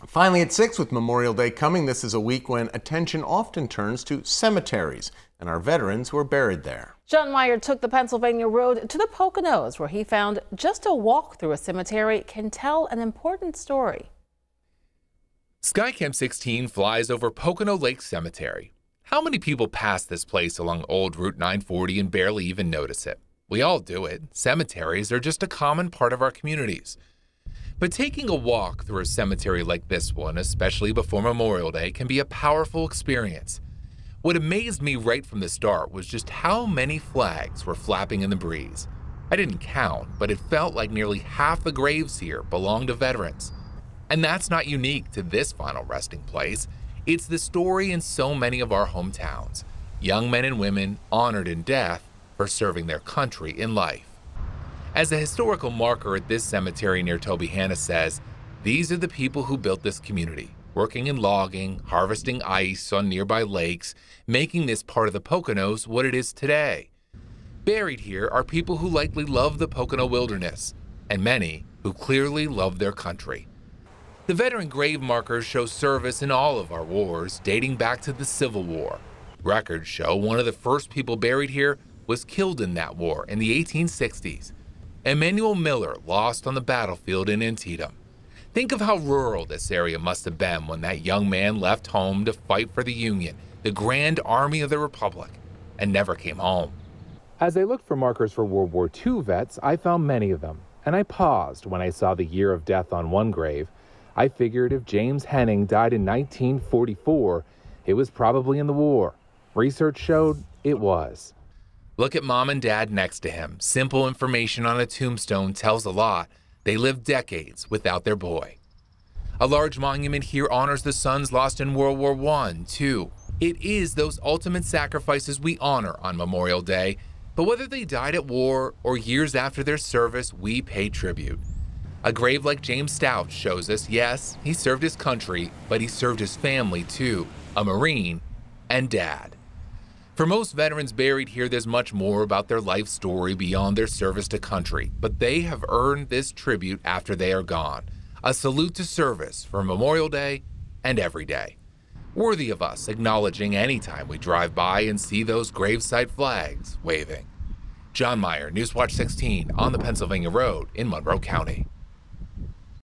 Finally, at 6 with Memorial Day coming, this is a week when attention often turns to cemeteries and our veterans who are buried there. Jon Meyer took the Pennsylvania road to the Poconos, where he found just a walk through a cemetery can tell an important story. Skycam 16 flies over Pocono Lake Cemetery. How many people pass this place along old Route 940 and barely even notice it? We all do it. Cemeteries are just a common part of our communities. But taking a walk through a cemetery like this one, especially before Memorial Day, can be a powerful experience. What amazed me right from the start was just how many flags were flapping in the breeze. I didn't count, but it felt like nearly half the graves here belonged to veterans. And that's not unique to this final resting place. It's the story in so many of our hometowns. Young men and women honored in death for serving their country in life. As a historical marker at this cemetery near Tobyhanna says, these are the people who built this community, working in logging, harvesting ice on nearby lakes, making this part of the Poconos what it is today. Buried here are people who likely love the Pocono wilderness, and many who clearly love their country. The veteran grave markers show service in all of our wars, dating back to the Civil War. Records show one of the first people buried here was killed in that war in the 1860s. Emmanuel Miller lost on the battlefield in Antietam. Think of how rural this area must have been when that young man left home to fight for the Union, the Grand Army of the Republic, and never came home. As I looked for markers for World War II vets, I found many of them, and I paused when I saw the year of death on one grave. I figured if James Henning died in 1944, it was probably in the war. Research showed it was. Look at mom and dad next to him. Simple information on a tombstone tells a lot. They lived decades without their boy. A large monument here honors the sons lost in World War I, too. It is those ultimate sacrifices we honor on Memorial Day, but whether they died at war or years after their service, we pay tribute. A grave like James Stout's shows us, yes, he served his country, but he served his family too, a Marine and dad. For most veterans buried here, there's much more about their life story beyond their service to country, but they have earned this tribute after they are gone. A salute to service for Memorial Day and every day. Worthy of us acknowledging anytime we drive by and see those gravesite flags waving. Jon Meyer, Newswatch 16 on the Pennsylvania Road in Monroe County.